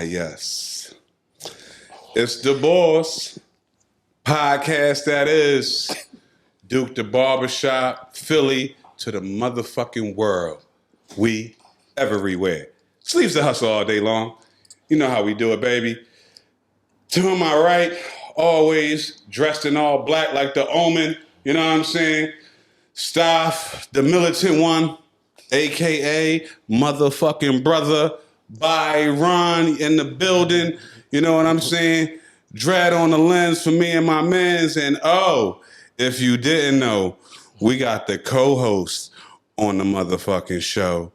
Yes. It's the boss podcast that is Duke the Barbershop, Philly to the motherfucking world. We everywhere. Sleeves the hustle all day long. You know how we do it, baby. To my right, always dressed in all black like the Omen. You know what I'm saying? Staff, the militant one, a.k.a. motherfucking brother. Byron in the building, you know what I'm saying? Dread on the lens for me and my mans. And if you didn't know, we got the co-host on the motherfucking show.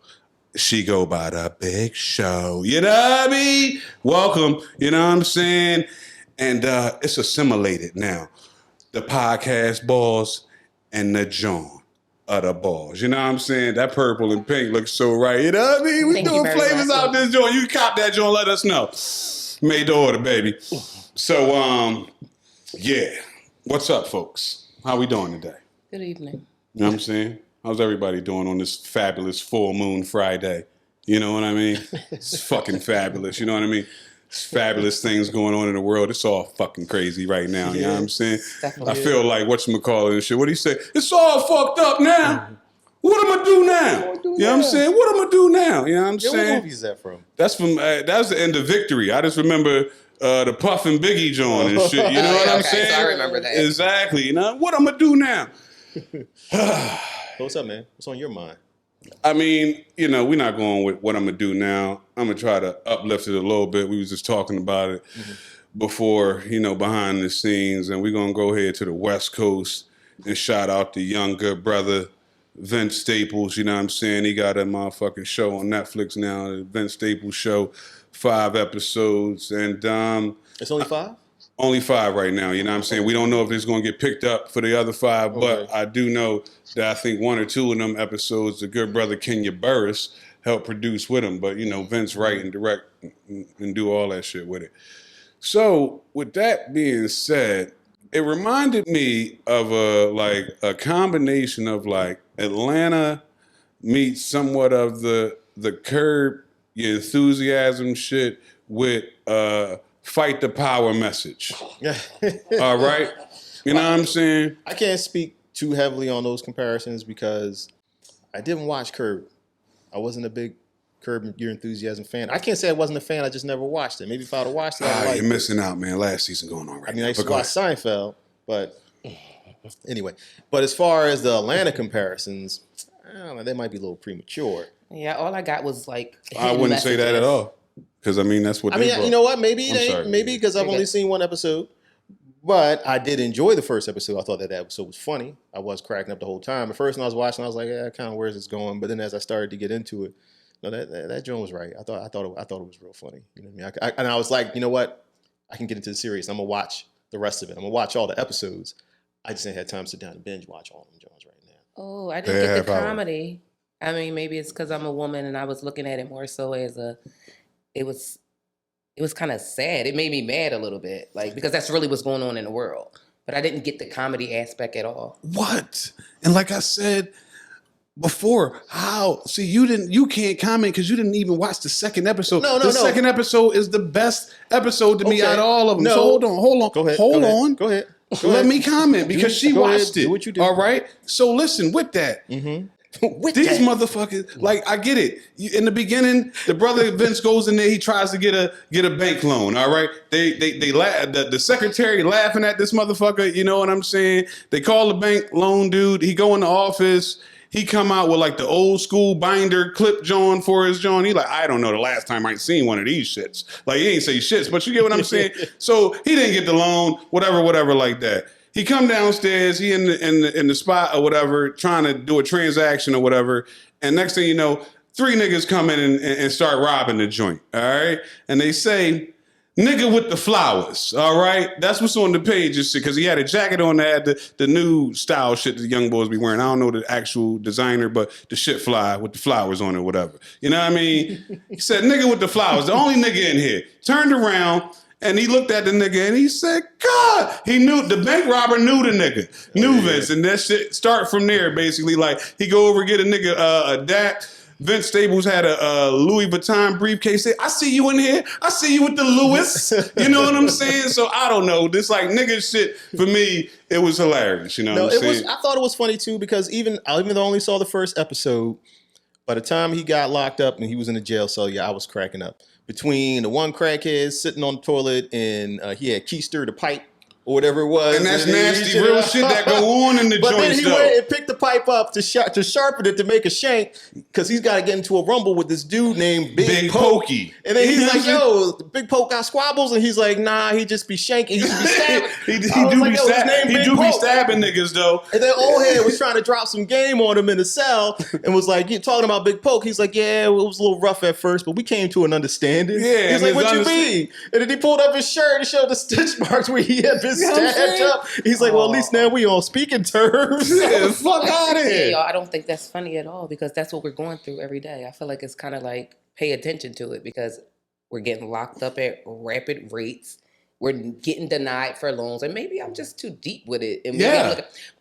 She go by the Big Show. You know what I mean? Welcome, you know what I'm saying? And it's assimilated now. The podcast balls and the John. Other balls. You know what I'm saying? That purple and pink looks so right. You know what I mean? We doing flavors out this joint. You cop that joint, let us know. Made the order, baby. So, yeah. What's up, folks? How we doing today? Good evening. You know what I'm saying? How's everybody doing on this fabulous full moon Friday? You know what I mean? It's fucking fabulous. You know what I mean? It's fabulous things going on in the world. It's all fucking crazy right now. You know what I'm saying? Definitely. I feel like whatchamacallit and shit. What do you say? It's all fucked up now. What am I do now? You know what I'm saying? What am I do now? You know what I'm saying? What movie is that from? That's from, that's the end of Victory. I just remember the Puff and Biggie joint and shit. You know what I'm saying? So I remember that. Exactly. You know, what am I do now? What's up, man? What's on your mind? I mean, you know, we're not going with what I'm going to do now. I'm going to try to uplift it a little bit. We was just talking about it before, you know, behind the scenes. And we're going to go ahead to the West Coast and shout out the young good brother, Vince Staples. You know what I'm saying? He got a motherfucking show on Netflix now, the Vince Staples Show, 5 episodes. And It's only 5? only 5 right now, you know what I'm saying? We don't know if it's going to get picked up for the other 5, but I do know that I think 1 or 2 of them episodes, the good brother Kenya Burris helped produce with him. But, you know, Vince write and direct and do all that shit with it. So, with that being said, it reminded me of a combination of like Atlanta meets somewhat of the Curb Your Enthusiasm shit with fight the power message. All right? You know what I'm saying? I can't speak too heavily on those comparisons because I didn't watch Curb. I wasn't a big Curb Your Enthusiasm fan. I can't say I wasn't a fan. I just never watched it. Maybe if I would have watched it, I'd like you're missing out, man. Last season going on right now. I mean, I used to watch Seinfeld, but anyway. But as far as the Atlanta comparisons, I don't know, they might be a little premature. Yeah, all I got was like I wouldn't say that at all. Because, I mean, that's what I mean, you know what? Maybe because I've only seen 1 episode. But I did enjoy the first episode. I thought that episode was funny. I was cracking up the whole time. At first, when I was watching, I was like, "Yeah, kind of where's this going?" But then, as I started to get into it, no, that joint was right. I thought it was real funny. You know what I mean? And I was like, you know what? I can get into the series. I'm gonna watch the rest of it. I'm gonna watch all the episodes. I just ain't had time to sit down and binge watch all of them joints right now. Oh, I didn't get the comedy. I mean, maybe it's because I'm a woman and I was looking at it more so as it was kind of sad. It made me mad a little bit, like, because that's really what's going on in the world. But I didn't get the comedy aspect at all. What? And like I said before, how? See, you can't comment because you didn't even watch the second episode. No. The second episode is the best episode to me out of all of them. No. So hold on. Go ahead. Let me comment because she watched it. Do what you do. All right. So listen, with that. Mm-hmm. These motherfuckers, like, I get it. In the beginning, the brother Vince goes in there. He tries to get a bank loan. All right, they laugh. The secretary laughing at this motherfucker. You know what I'm saying? They call the bank loan dude. He go in the office. He come out with like the old school binder clip John for his John. He like, I don't know the last time I seen one of these shits. Like, he ain't say shits, but you get what I'm saying. So he didn't get the loan. Whatever like that. He come downstairs, he in the spot or whatever, trying to do a transaction or whatever, and next thing you know, 3 niggas come in and start robbing the joint, all right? And they say, nigga with the flowers, all right? That's what's on the page, because he had a jacket on that had the new style shit the young boys be wearing. I don't know the actual designer, but the shit fly with the flowers on it or whatever. You know what I mean? He said, nigga with the flowers, the only nigga in here. Turned around And he looked at the nigga and he said, God, he knew, the bank robber knew the nigga, knew Vince. And that shit start from there, basically. Like, he go over get a nigga a DAC. Vince Staples had a Louis Vuitton briefcase. Say, I see you in here. I see you with the Louis. You know what I'm saying? So I don't know. This like nigga shit, for me, it was hilarious. You know what I'm saying? I thought it was funny too because even though I only saw the first episode, by the time he got locked up and he was in the jail cell, I was cracking up. Between the one crackhead sitting on the toilet and he had keistered the pipe or whatever it was. And that's nasty, real shit that go on in the joints, But then he went and picked the pipe up to sharpen it to make a shank because he's got to get into a rumble with this dude named Big Pokey. And then he's like, yo, Big Poke got squabbles. And he's like, nah, he just be shanking. He just be stabbing. he do be stabbing niggas, though. And then old head was trying to drop some game on him in the cell and was like, you talking about Big Poke. He's like, yeah, it was a little rough at first, but we came to an understanding. Yeah, he's like, what you mean? And then he pulled up his shirt and showed the stitch marks where he had been stabbed up. He's like, well, at least now we on speaking terms. Yeah, fuck out of here. Y'all, I don't think that's funny at all because that's what we're going through every day. I feel like it's kind of like pay attention to it because we're getting locked up at rapid rates. We're getting denied for loans, and maybe I'm just too deep with it. And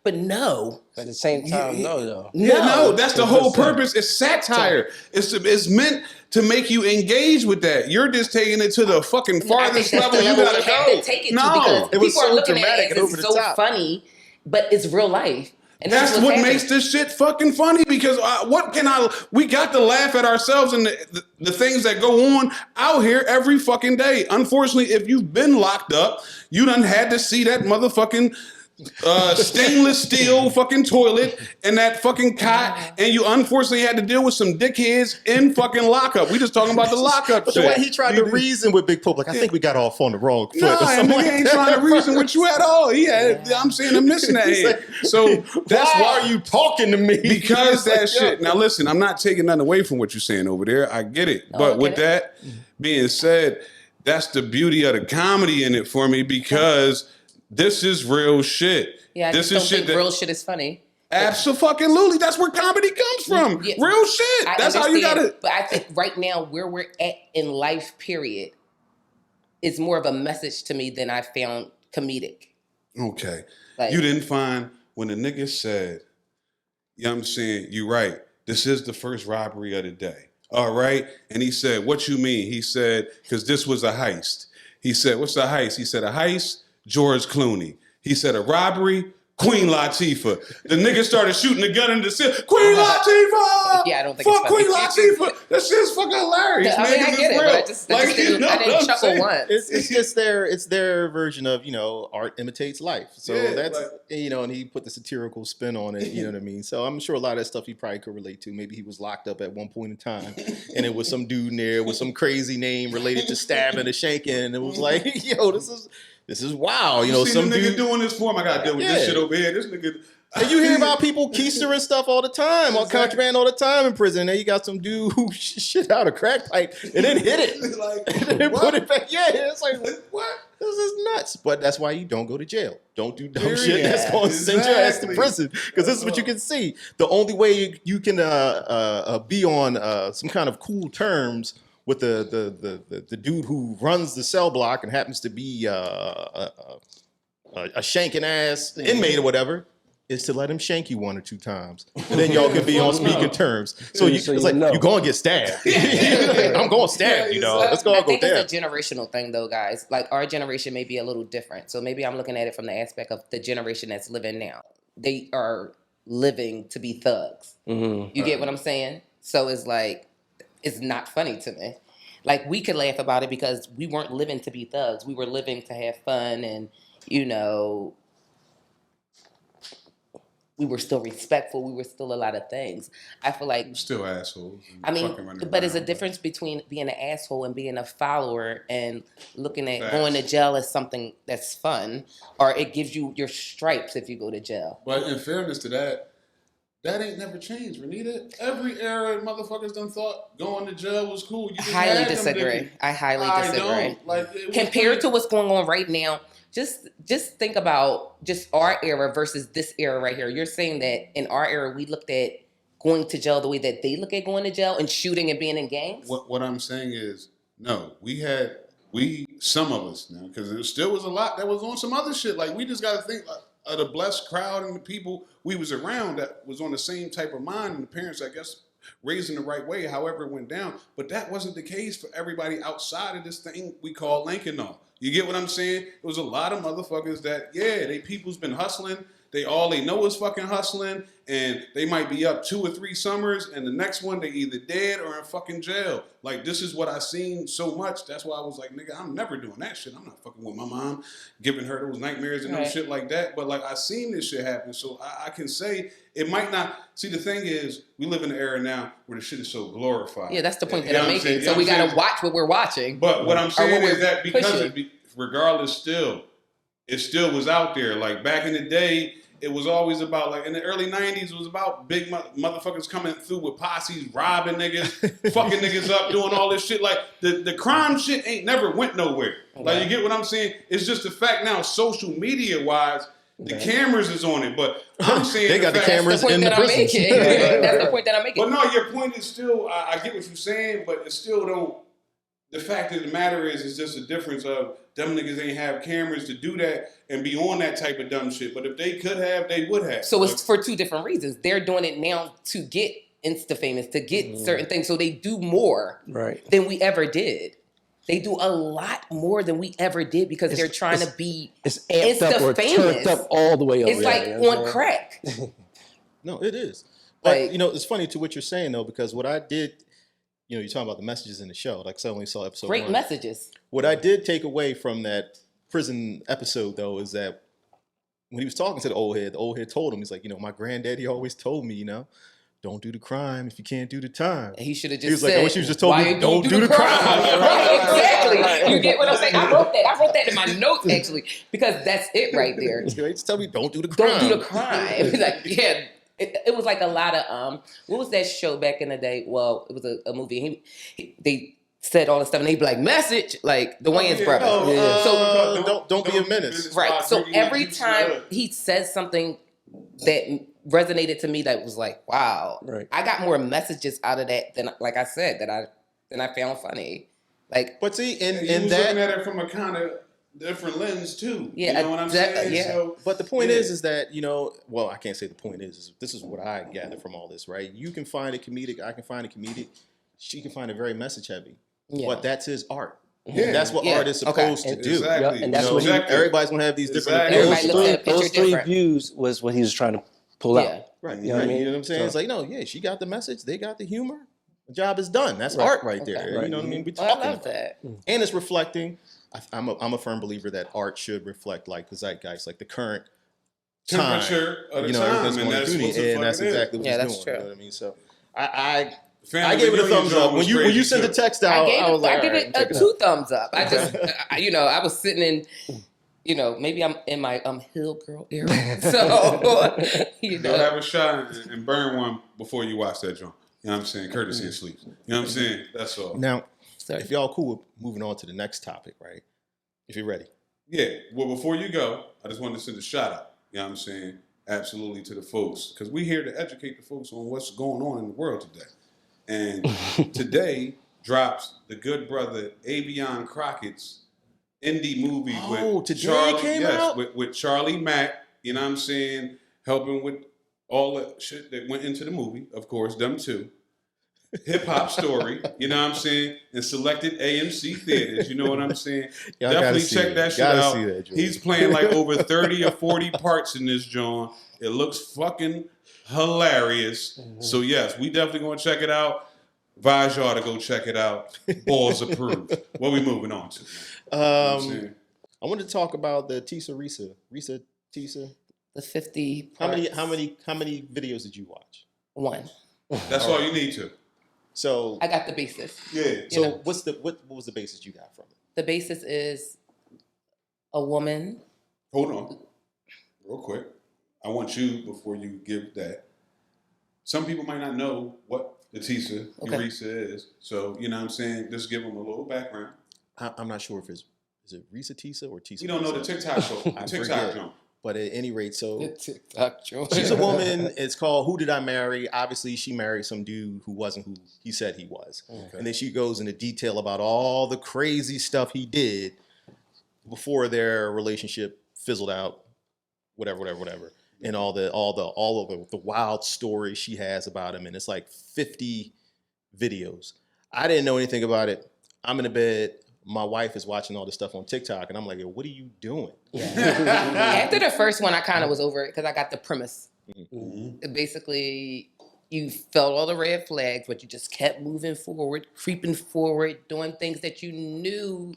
but no. But at the same time, no. No, that's the whole purpose. It's satire. It's meant to make you engage with that. You're just taking it to the fucking farthest level you gotta go. Take it to because it was people are so looking dramatic at it and as over it's the so top. funny, but it's real life. And that's what makes this shit fucking funny because we got to laugh at ourselves and the things that go on out here every fucking day. Unfortunately, if you've been locked up, you done had to see that motherfucking stainless steel fucking toilet and that fucking cot, and you unfortunately had to deal with some dickheads in fucking lockup. We just talking about the lockup But shit. the way he tried to reason with Big Pope, like, I think we got off on the wrong foot. No, or something he like ain't that. trying to reason with you at all. I'm saying I'm missing that head. So that's why are you talking to me? Because that shit. Now listen, I'm not taking nothing away from what you're saying over there. I get it. But with that being said, that's the beauty of the comedy in it for me because this is real shit. Yeah, this don't is shit think real shit is funny. Absolutely. That's where comedy comes from. Yeah. Real shit. That's how you got it. But I think right now where we're at in life, period, is more of a message to me than I found comedic. Okay. Like, you didn't find when the nigga said, you know what I'm saying, you're right. This is the first robbery of the day. All right. And he said, what you mean? He said, because this was a heist. He said, what's a heist? He said, a heist, George Clooney. He said, a robbery, Queen Latifah. The nigga started shooting the gun in the ceiling. Queen Latifah! Yeah, I don't think fuck it's funny. Queen Latifah. That shit's fucking hilarious, I man. mean, I get it, real. but I didn't chuckle once. It's just their version of, art imitates life. So that's, and he put the satirical spin on it, you know what I mean? So I'm sure a lot of that stuff he probably could relate to. Maybe he was locked up at one point in time and it was some dude in there with some crazy name related to stabbing and shanking. And it was like, yo, this is wow. You see some the nigga dude doing this for him. I got to deal with this shit over here. This nigga. And you hear about people keistering stuff all the time, on contraband all the time in prison. Now you got some dude who shit out a crack pipe and then hit it. And then put it back. Yeah, it's like, what? This is nuts. But that's why you don't go to jail. Don't do dumb shit that's going to send your ass to prison. Because this is what you can see. The only way you can be on some kind of cool terms with the dude who runs the cell block and happens to be a shanking ass inmate or whatever, is to let him shank you one or two times. And then y'all can be on speaking terms. So it's like, you're going to get stabbed. I'm going to stab you, dog. Let's go I go think there. it's a generational thing, though, guys. Like, our generation may be a little different. So maybe I'm looking at it from the aspect of the generation that's living now. They are living to be thugs. Mm-hmm. You get what I'm saying? So it's like, it's not funny to me. Like, we could laugh about it because we weren't living to be thugs. We were living to have fun and, we were still respectful. We were still a lot of things. I feel like... We're still assholes. I mean, but there's a difference between being an asshole and being a follower and looking at going to jail as something that's fun, or it gives you your stripes if you go to jail. But in fairness to that ain't never changed, Renita. Every era motherfuckers done thought going to jail was cool. You just I highly disagree. Like, compared to what's going on right now, just think about just our era versus this era right here. You're saying that in our era, we looked at going to jail the way that they look at going to jail and shooting and being in gangs? What I'm saying is, no, we some of us now, because there still was a lot that was on some other shit. Like, we just got to think of the blessed crowd and the people we was around that was on the same type of mind, and the parents, I guess, raised in the right way, however it went down. But that wasn't the case for everybody outside of this thing we call Lincoln. You get what I'm saying? It was a lot of motherfuckers that, they people's been hustling. All they know is fucking hustling, and they might be up 2 or 3 summers, and the next one they either dead or in fucking jail. Like, this is what I seen so much. That's why I was like, nigga, I'm never doing that shit. I'm not fucking with my mom, giving her those nightmares and no shit like that. But like, I seen this shit happen, so I can say it might not. See, the thing is, we live in an era now where the shit is so glorified. Yeah, that's the point that I'm making. So we gotta watch what we're watching. But what I'm saying is that because regardless, it still was out there. Like, back in the day, it was always about, like, in the early 90s, it was about big motherfuckers coming through with posses, robbing niggas, fucking niggas up, doing all this shit. Like, the crime shit ain't never went nowhere. Like, you get what I'm saying? It's just the fact now, social media-wise, the cameras is on it. But I'm saying they got the cameras in the prisons. That's the point that I'm making. But no, your point is still, I get what you're saying, but it still don't. The fact of the matter is, it's just a difference of them niggas ain't have cameras to do that and be on that type of dumb shit. But if they could have, they would have. So it's for 2 different reasons. They're doing it now to get Insta famous, to get certain things. So they do more than we ever did. They do a lot more than we ever did because they're trying to be Insta famous. Turned up all the way up. It's like on crack. No, it is. But, it's funny to what you're saying, though, because what I did... you're talking about the messages in the show. Like, so I only saw episode 1. Great messages. What I did take away from that prison episode, though, is that when he was talking to the old head told him, he's like, my granddaddy always told me, don't do the crime if you can't do the time. And he should have just he was said, like, I wish you just told me, don't do the crime. Right, exactly. You get what I'm saying? I wrote that in my notes, actually, because that's it right there. Just tell me, don't do the crime. Don't do the crime. It's like, It was like a lot of what was that show back in the day? Well, it was a movie. They said all the stuff, and they'd be like, "Message," like the Wayans brothers. So don't be a menace, right? So every time he says something that resonated to me, that was like, "Wow!" Right. I got more messages out of that than, like I said, than I found funny. Like, but see, and that looking at it from a kind of different lens too. Yeah, you know what I'm saying? Yeah. So, but the point is that well, I can't say the point is this is what I gather from all this, right? You can find it comedic, I can find it comedic, she can find it very message heavy, but that's his art. Yeah, that's what art is supposed to do. Exactly. And that's what everybody's gonna have these different. Those 3 views was what he was trying to pull out. Right. You know what I mean? You know what I'm saying? So, it's like, she got the message, they got the humor. The job is done. That's art right there. You know what I mean? We talking I love that. And it's reflecting. I'm a firm believer that art should reflect like the zeitgeist, like the current temperature of the time, and that's exactly what that's doing. true. You know what I mean? So I gave it a thumbs up when you sent the text out. I give it a 2 thumbs up. I just I was sitting in maybe I'm in my hill girl era, so Go have a shot and burn one before you watch that joint. You know what I'm saying? Courtesy of sleep. You know what I'm saying? That's all. Now, if y'all cool with moving on to the next topic, right? If you're ready. Yeah. Well, before you go, I just wanted to send a shout out. You know what I'm saying? Absolutely to the folks. Because we're here to educate the folks on what's going on in the world today. And today drops the good brother Avion Crockett's indie movie with Charlie, with Charlie Mack, you know what I'm saying? Helping with all the shit that went into the movie, of course, them too. Hip Hop Story, you know what I'm saying? And selected AMC theaters, you know what I'm saying? Definitely check that shit out. He's playing like over 30 or 40 parts in this joint. It looks fucking hilarious. So yes, we definitely gonna check it out. Advise y'all to go check it out. Balls approved. What we moving on to? I wanted to talk about the Risa. The 50. How many videos did you watch? 1. That's all you need to. So I got the basis. Yeah. So what was the basis you got from it? The basis is a woman. Hold on, real quick. I want you, before you give that. Some people might not know what the Risa is, so you know what I'm saying. Just give them a little background. I'm not sure if is it Risa Tisa or Tisa. You don't know the TikTok show. TikTok joint. But at any rate, so TikTok joint. She's a woman. It's called Who Did I Marry? Obviously, she married some dude who wasn't who he said he was. Okay. And then she goes into detail about all the crazy stuff he did before their relationship fizzled out, whatever, and all of the wild stories she has about him, and it's like 50 videos. I didn't know anything about it. I'm in the bed. My wife is watching all this stuff on TikTok, and I'm like, what are you doing? Yeah. After the first one, I kind of was over it because I got the premise. Mm-hmm. Basically, you felt all the red flags, but you just kept moving forward, creeping forward, doing things that you knew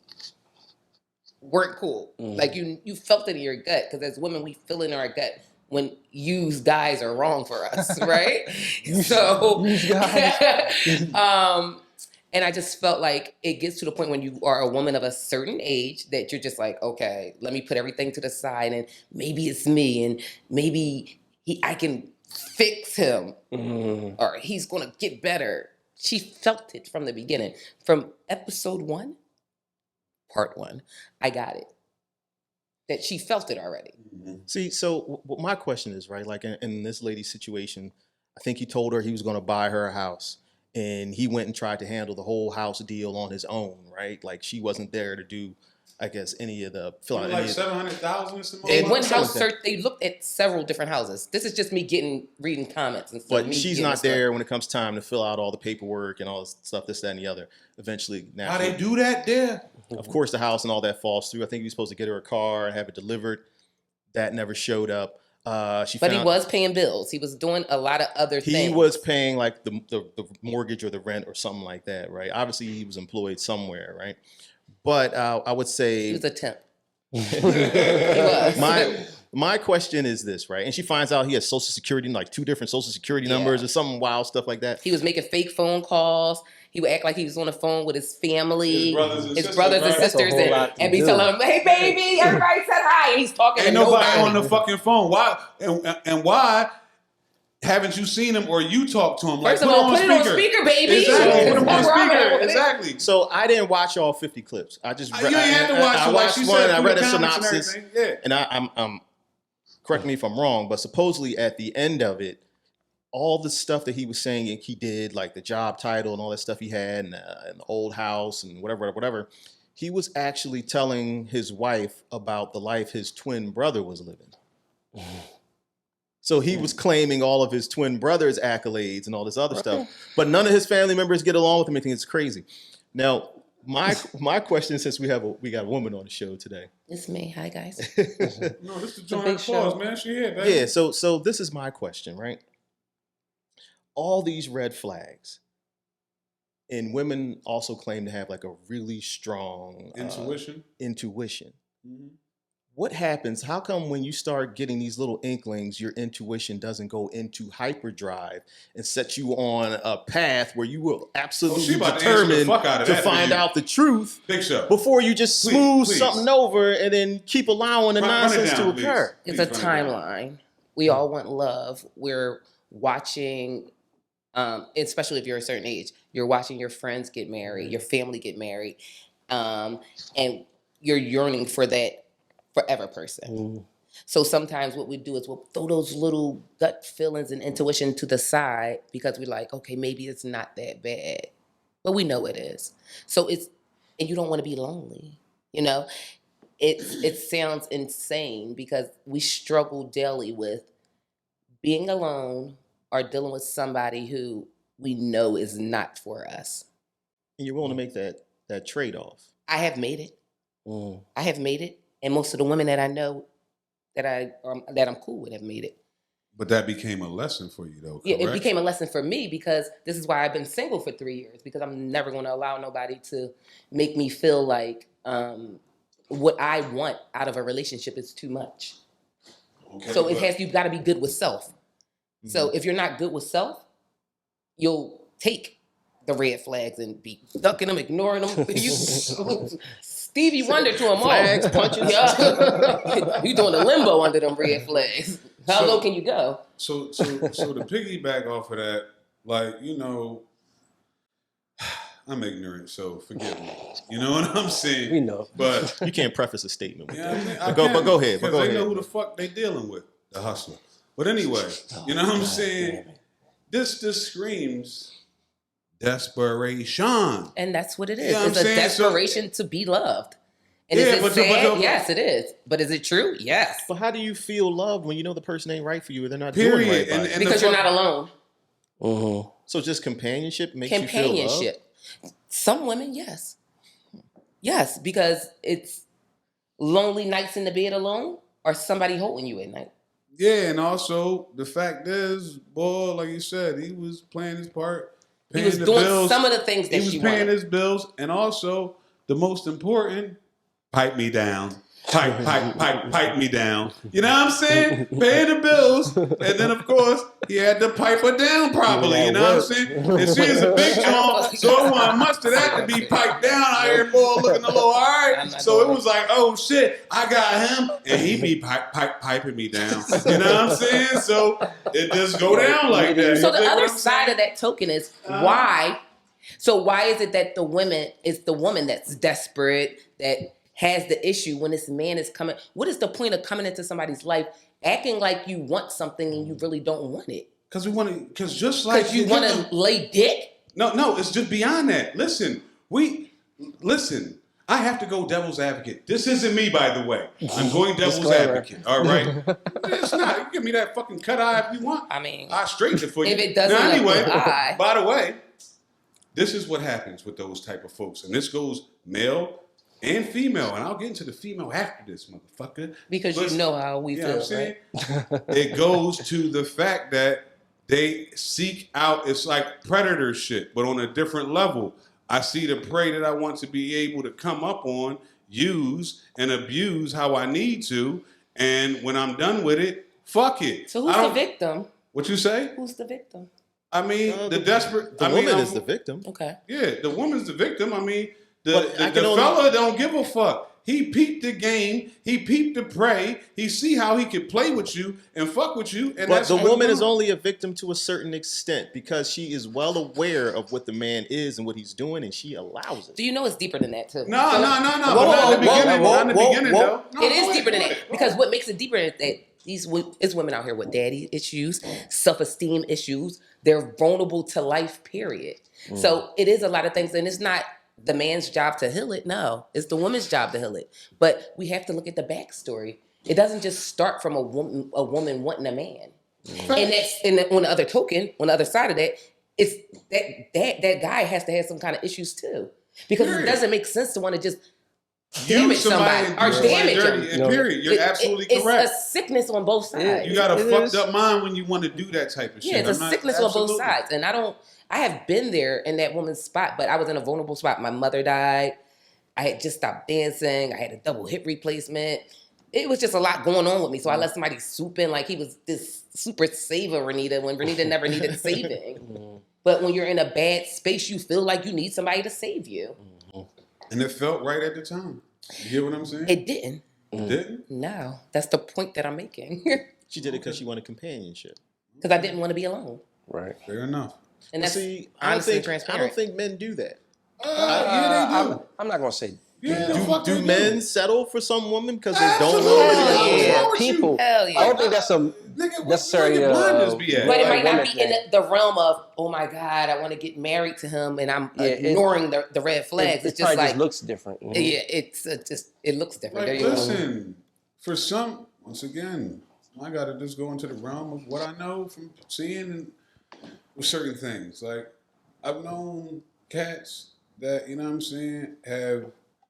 weren't cool. Like you felt it in your gut, because as women, we feel in our gut when used guys are wrong for us, right? So, and I just felt like it gets to the point when you are a woman of a certain age that you're just like, okay, let me put everything to the side, and maybe it's me, and maybe I can fix him, or he's gonna get better. She felt it from the beginning. From episode 1, part 1, I got it. That she felt it already. See, so what my question is, right? Like in this lady's situation, I think he told her he was going to buy her a house, and he went and tried to handle the whole house deal on his own, right? Like she wasn't there to do, I guess, any of the fill out. Like 700,000 or something. And one house search, they looked at several different houses. This is just me reading comments and stuff. But she's not there when it comes time to fill out all the paperwork and all this stuff, this, that, and the other. Eventually, now how they do that there? Of course, the house and all that falls through. I think he was supposed to get her a car and have it delivered. That never showed up. He was paying bills. He was doing a lot of other things. He was paying like the mortgage or the rent or something like that, right? Obviously, he was employed somewhere, right? But I would say he was a temp. He was. My question is this, right? And she finds out he has Social Security, like 2 different Social Security numbers or some wild stuff like that. He was making fake phone calls. He would act like he was on the phone with his family, his brothers and sisters, and be telling them, "Hey, baby, everybody said hi," and he's talking to nobody on the fucking phone. Why? And why haven't you seen him or you talk to him? First of all, put it on speaker, baby. Exactly. Put him on speaker. Exactly. So I didn't watch all 50 clips. I just you ain't had to watch. I watched one. And I read a synopsis. And I'm correct me if I'm wrong, but supposedly at the end of it, all the stuff that he was saying he did, like the job title and all that stuff he had, and the old house and whatever, he was actually telling his wife about the life his twin brother was living. So he was claiming all of his twin brother's accolades and all this other stuff, but none of his family members get along with him. I think it's crazy. Now, my question, since we got a woman on the show today. It's me. Hi, guys. No, this is John Applause, man. She here, baby. Yeah. So this is my question, right? All these red flags, and women also claim to have like a really strong intuition. Mm-hmm. What happens? How come when you start getting these little inklings, your intuition doesn't go into hyperdrive and set you on a path where you will absolutely determined to find out the truth before you just smooth something over and then keep allowing the nonsense to occur? It's a timeline. We all want love. We're watching, especially if you're a certain age, you're watching your friends get married, your family get married, and you're yearning for that forever person. So sometimes what we do is we'll throw those little gut feelings and intuition to the side because we're like, okay, maybe it's not that bad, but we know it is. So and you don't want to be lonely, you know? It sounds insane because we struggle daily with being alone or dealing with somebody who we know is not for us. And you're willing to make that trade-off. I have made it. I have made it. And most of the women that I know that I'm cool with have made it. But that became a lesson for you, though, correct? Yeah, it became a lesson for me because this is why I've been single for 3 years, because I'm never going to allow nobody to make me feel like what I want out of a relationship is too much. Okay, so you've got to be good with self. Mm-hmm. So if you're not good with self, you'll take the red flags and be ducking them, ignoring them. Stevie Wonder to them all. Flags, punches. Yeah. You doing a limbo under them red flags. How low can you go? So to piggyback off of that, like, you know, I'm ignorant, so forgive me. You know what I'm saying? We know. But you can't preface a statement with that. But go ahead. Because they know who the fuck they dealing with, the hustler. But anyway, you know what I'm saying? This screams desperation. And that's what it is. It's a desperation to be loved. And is it sad? Yes, it is. But is it true? Yes. But how do you feel loved when you know the person ain't right for you or they're not Period. doing right by you? Because you're not alone. Mm-hmm. So just companionship makes you feel loved? Companionship. Some women, yes. Yes, because it's lonely nights in the bed alone or somebody holding you at night. Yeah, and also the fact is, boy, like you said, he was playing his part. He was doing some of the things that he was she paying wanted. his bills, and also the most important, pipe me down. Pipe me down. You know what I'm saying? Pay the bills. And then, of course, he had to pipe her down properly. You know what I'm saying? And she's a big John, so it wasn't much of that to be piped down out here, boy, looking a little all right. So it was like, oh, shit, I got him, and he be piping me down. You know what I'm saying? So it just go down like that. So the other side of that token is why. So why is it that it's the woman that's desperate, that has the issue when this man is coming? What is the point of coming into somebody's life acting like you want something and you really don't want it? Because you want to lay dick? No, it's just beyond that. Listen, I have to go devil's advocate. This isn't me, by the way. I'm going devil's advocate. All right. It's not. You give me that fucking cut eye if you want. I mean, I'll straighten it for you. If it doesn't now, anyway, eye. by the way, this is what happens with those type of folks. And this goes male and female. And I'll get into the female after this, motherfucker. Because you know how we feel, right? It goes to the fact that they seek out, it's like predator shit, but on a different level. I see the prey that I want to be able to come up on, use, and abuse how I need to. And when I'm done with it, fuck it. So who's the victim? What you say? Who's the victim? I mean, the desperate... The woman is the victim. Okay. Yeah, the woman's the victim. I mean, the fella don't give a fuck. He peeped the game. He peeped the prey. He see how he could play with you and fuck with you. And but the woman is only a victim to a certain extent because she is well aware of what the man is and what he's doing, and she allows it. Do you know it's deeper than that too? No. Not in the beginning, though. It is deeper than that because what makes it deeper is that it's women out here with daddy issues, self-esteem issues. They're vulnerable to life, period. So it is a lot of things, and it's not the man's job to heal it. No, it's the woman's job to heal it. But we have to look at the backstory. It doesn't just start from a woman wanting a man. And on the other token, on the other side of that, it's that guy has to have some kind of issues too. Because it doesn't make sense to want to just damage somebody or damage them. Period. You're absolutely correct. It's a sickness on both sides. You got a fucked up mind when you want to do that type of shit. Yeah, it's a sickness on both sides. And I have been there in that woman's spot, but I was in a vulnerable spot. My mother died. I had just stopped dancing. I had a double hip replacement. It was just a lot going on with me. So I let somebody swoop in like he was this super saver Renita when Renita never needed saving. But when you're in a bad space, you feel like you need somebody to save you. And it felt right at the time. You hear what I'm saying? It didn't. It didn't? No. That's the point that I'm making. She did it because she wanted companionship. Because I didn't want to be alone. Right. Fair enough. And that's I don't think men do that. Yeah, they do. I'm not going to say. Yeah, do men settle for some woman because they don't know? People. Hell yeah. I don't think that's a necessary. But But it might not be in the realm of, oh my God, I want to get married to him, and I'm ignoring the red flags. It's just like looks different. Mm-hmm. Yeah, it looks different. Like, listen, for some, once again, I gotta just go into the realm of what I know from seeing and with certain things. Like I've known cats that, you know what I'm saying, have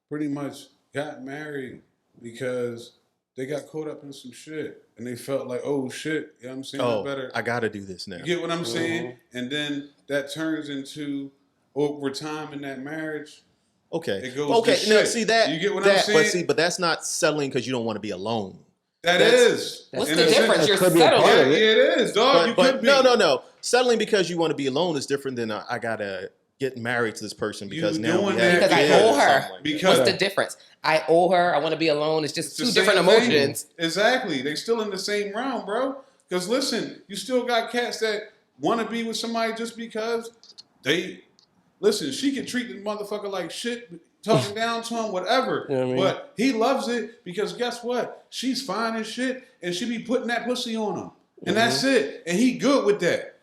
pretty much got married because they got caught up in some shit and they felt like, oh shit, you know what I'm saying? I gotta do this now. You get what I'm saying? And then that turns into over time in that marriage. Okay. It goes to shit. Now see that. You get what I'm saying? But that's not settling because you don't want to be alone. What's the difference? You're settling. Yeah, it is, dog. But no. Settling because you want to be alone is different than I gotta get married to this person because now we have because I owe her. Because what's the difference? I owe her. I want to be alone. It's just two different emotions. Exactly. They still in the same realm, bro. Because listen, you still got cats that want to be with somebody just because they listen. She can treat the motherfucker like shit, talking down to him, whatever. You know what I mean? But he loves it because guess what? She's fine as shit, and she be putting that pussy on him, and that's it. And he good with that.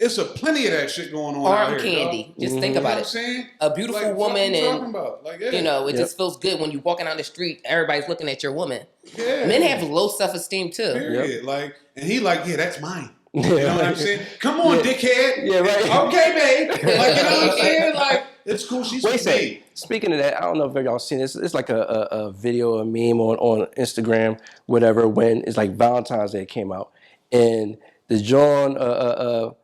It's a plenty of that shit going on out Arm here, candy. dog. Just think about You know it. what I'm saying? A beautiful Like, woman, what you and talking about? Like, yeah. you know, it just feels good when you're walking down the street. Everybody's looking at your woman. Yeah. Men have low self-esteem too. Period. Like, and he like, yeah, that's mine. You know what I'm saying? Come on, dickhead. Yeah, right. Okay, babe. Like, you know what I'm saying? Like, it's cool. She's Wait a me. second. Speaking of that, I don't know if y'all seen this. It's like a video, a meme on Instagram, whatever, when it's like Valentine's Day came out. And the John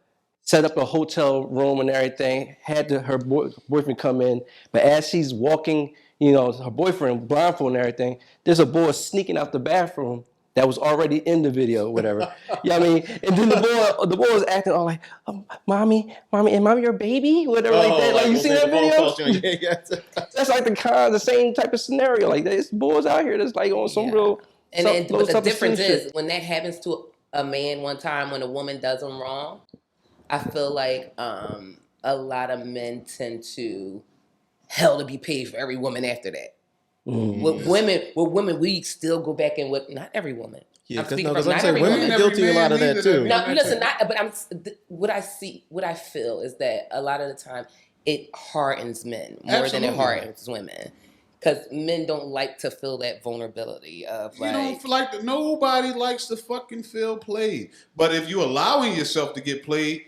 set up a hotel room and everything, had her boyfriend come in. But as she's walking, you know, her boyfriend blindfold and everything, there's a boy sneaking out the bathroom that was already in the video, whatever. You know what I mean? And then the boy was acting all like, mommy, am I your baby? Whatever, like that. Like, you seen that video? That's like the same type of scenario. Like, there's boys out here that's like on some real. But the difference is when that happens to a man one time, when a woman does him wrong, I feel like a lot of men tend to hell to be paid for every woman after that. With women, we still go back and not every woman. Yeah, because I'm saying women are guilty of a lot of that too. No, listen, what I feel is that a lot of the time it hardens men more than it hardens women. Because men don't like to feel that vulnerability of like... You don't like that. Nobody likes to fucking feel played. But if you're allowing yourself to get played,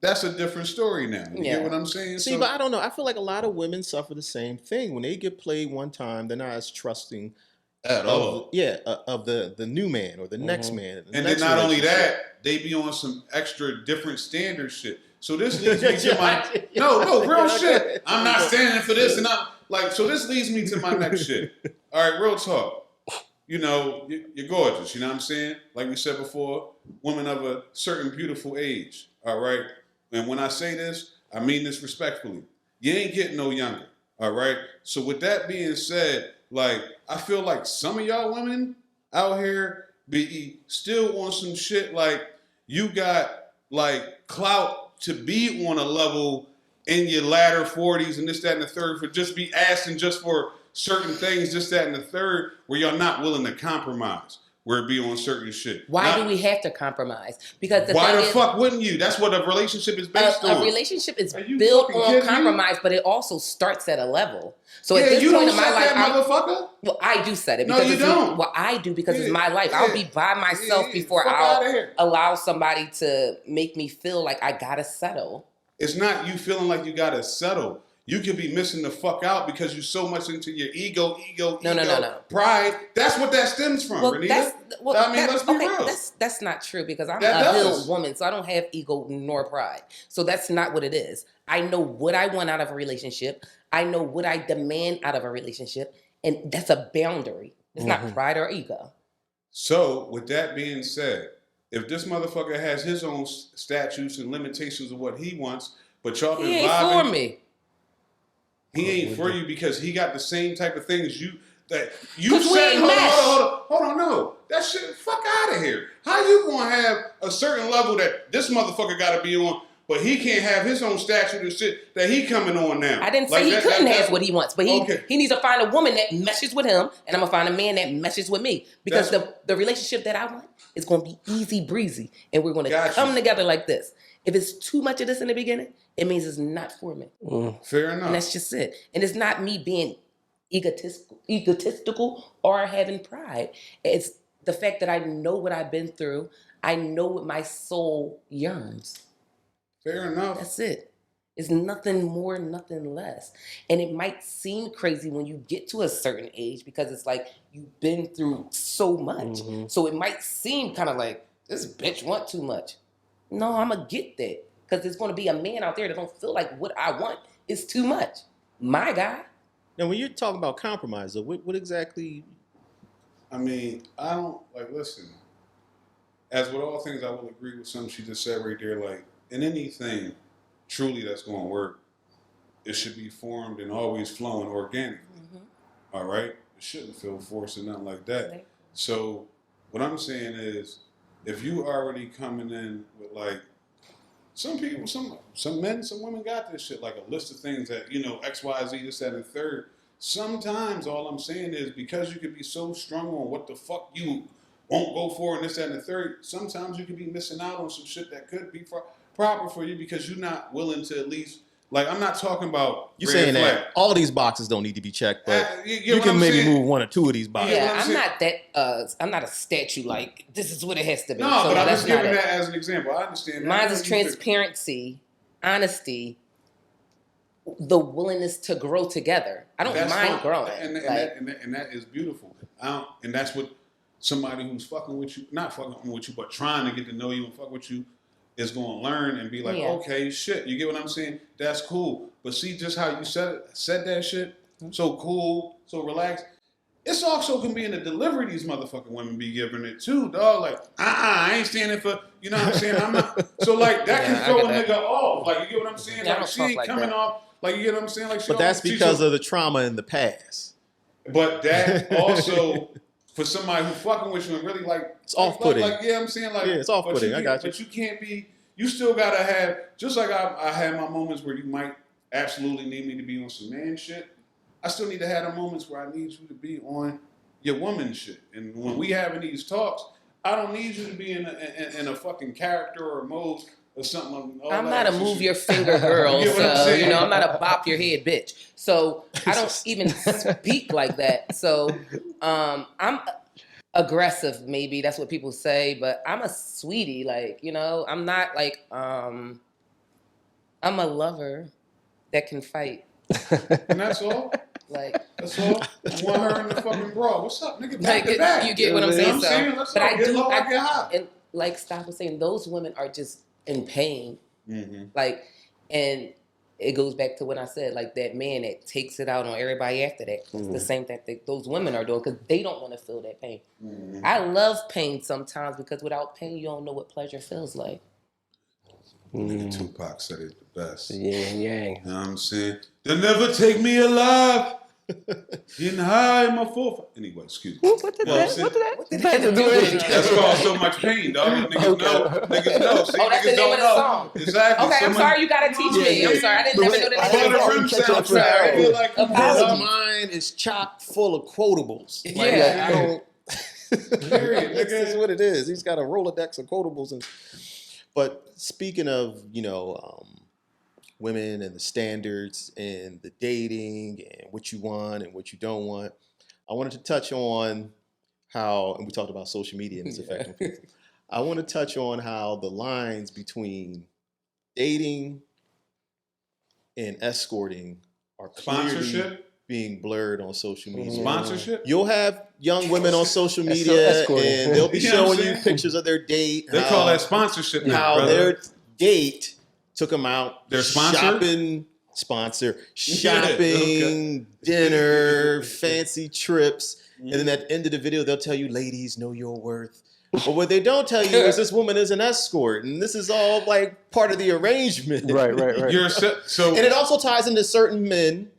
that's a different story now. You get what I'm saying? See, but I don't know. I feel like a lot of women suffer the same thing. When they get played one time, they're not as trusting at all. Of the new man or the next man. And then not only that, they be on some extra different standard shit. So this leads me to my... No, real shit. I'm not standing for this and I'm... Like, so this leads me to my next shit. All right, real talk. You know, you're gorgeous, you know what I'm saying? Like we said before, women of a certain beautiful age, all right? And when I say this, I mean this respectfully. You ain't getting no younger, all right? So with that being said, like, I feel like some of y'all women out here be still on some shit like you got, like, clout to be on a level in your latter 40s and this, that, and the third for just be asking just for certain things, just that, and the third, where y'all not willing to compromise, where it be on certain shit. Why do we have to compromise? Because why the fuck wouldn't you? That's what a relationship is based on. A relationship is built on compromise, but it also starts at a level. So at this point in my life, motherfucker? Well, I do set it. No, you don't. Well, I do because it's my life. I'll be by myself before I'll allow somebody to make me feel like I gotta settle. It's not you feeling like you gotta settle. You could be missing the fuck out because you're so much into your ego, pride. That's what that stems from, Renita. Let's be real. That's not true because I'm a healed woman, so I don't have ego nor pride. So that's not what it is. I know what I want out of a relationship. I know what I demand out of a relationship, and that's a boundary. It's not pride or ego. So, with that being said, if this motherfucker has his own statutes and limitations of what he wants, but y'all been vibing... He ain't for me. He ain't for you because he got the same type of things you said. Hold on, no. That shit, fuck out of here. How you gonna have a certain level that this motherfucker gotta be on, but he can't have his own statute and shit that he coming on now? I didn't say he couldn't have what he wants, but he needs to find a woman that meshes with him, and I'm gonna find a man that meshes with me. Because the relationship that I want is gonna be easy breezy, and we're gonna come together like this. If it's too much of this in the beginning, it means it's not for me. Fair enough. And that's just it. And it's not me being egotistical or having pride. It's the fact that I know what I've been through. I know what my soul yearns. Fair enough. That's it. It's nothing more, nothing less. And it might seem crazy when you get to a certain age because it's like you've been through so much. So it might seem kind of like, this bitch want too much. No, I'm going to get that. Because there's going to be a man out there that don't feel like what I want is too much. My guy. Now, when you're talking about compromise, though, what exactly... I mean, I don't... Like, listen. As with all things, I will agree with something she just said right there. Like, in anything truly that's going to work, it should be formed and always flowing organically. All right? It shouldn't feel forced or nothing like that. Right. So, what I'm saying is, if you already coming in with like, some people, some men, some women got this shit, like a list of things that, you know, X, Y, Z, this, that, and the third. Sometimes all I'm saying is because you could be so strong on what the fuck you won't go for and this, that, and the third, sometimes you could be missing out on some shit that could be proper for you because you're not willing to at least, like, I'm not talking about You red saying flag. that all these boxes don't need to be checked, but You you what can I'm maybe saying? move one or two of these boxes. Yeah, what I'm I'm saying? not that. I'm not a statue. Like this is what it has to be. No, So but I'm that's just not giving it. that as an example. I understand. Mine that. is transparency, honesty, the willingness to grow together. I don't mind growing. And that is beautiful. And that's what somebody who's fucking with you, not fucking with you, but trying to get to know you and fuck with you is going to learn and be like, okay, shit, you get what I'm saying? That's cool. But see just how you said that shit? So cool, so relaxed. It's also can be in the delivery these motherfucking women be giving it too, dog. Like, I ain't standing for, you know what I'm saying? I'm not. So like that can throw a nigga off. Like, you get what I'm saying? Yeah, like she ain't coming off. Like, you get what I'm saying? Like, she But that's because of the trauma in the past. But that also for somebody who fucking with you and really like it's off-putting. Like, yeah, I'm saying like it's off-putting. I got you. But you can't be. You still gotta have. Just like I had my moments where you might absolutely need me to be on some man shit. I still need to have the moments where I need you to be on your woman shit. And when we having these talks, I don't need you to be in a fucking character or mode or something. I'm not a move your finger girl, so you know I'm not a bop your head bitch. So I don't even speak like that. So I'm aggressive, maybe that's what people say, but I'm a sweetie. Like, you know, I'm not like I'm a lover that can fight. And that's all. Like that's all. You want her in the fucking bra? What's up, nigga? Back like, to back. you get what I'm saying? Let's but go. I Get do. low, get high. And like Stop was saying, those women are just in pain. Mm-hmm. Like, and it goes back to what I said, like that man that takes it out on everybody after that. It's the same thing that those women are doing because they don't want to feel that pain. Mm-hmm. I love pain sometimes because without pain, you don't know what pleasure feels like. Nigga Tupac said it the best. Yang. You know what I'm saying? They'll never take me alive. Getting high in my fourth. Anyway, excuse me. What did that do with it? That's caused so much pain, dog. Niggas know. Niggas know. See, that's niggas the name of the know. song. Exactly. Okay, I'm sorry. You gotta teach me. I'm sorry. I didn't never know that. Sorry. Like, mine is chock full of quotables. Like, yeah. I don't. Period. This is what it is. He's got a Rolodex of quotables. But speaking of, women and the standards and the dating and what you want and what you don't want, I wanted to touch on how, and we talked about social media and its affecting people. I want to touch on how the lines between dating and escorting are clearly being blurred on social media. Sponsorship? You'll have young women on social media and they'll be showing you pictures of their date. They call that sponsorship now, how their date took them out. Their sponsor? Shopping, dinner, fancy trips. And then at the end of the video, they'll tell you, ladies, know your worth. But what they don't tell you is this woman is an escort. And this is all like part of the arrangement. Right. And it also ties into certain men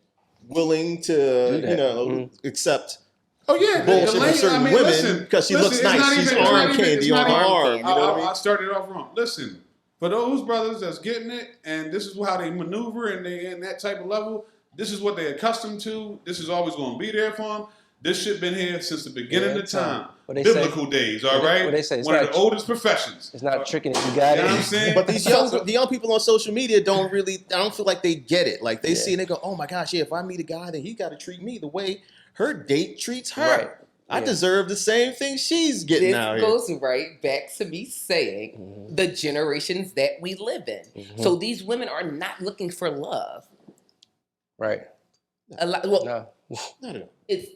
willing to, accept bullshit from certain women because she looks nice. She's arm candy on her arm. You know what I mean? I started off wrong. Listen, for those brothers that's getting it, and this is how they maneuver and they in that type of level, this is what they're accustomed to. This is always going to be there for them. This shit been here since the beginning of time. Biblical days, all right? What they say, one of the oldest professions. It's not tricking it. You got it. You know what I'm saying? But the young people on social media don't feel like they get it. Like they see and they go, oh my gosh, if I meet a guy, then he got to treat me the way her date treats her. Right. I deserve the same thing she's getting out here. This goes right back to me saying the generations that we live in. Mm-hmm. So these women are not looking for love. Right. A lot. Well, Not at all.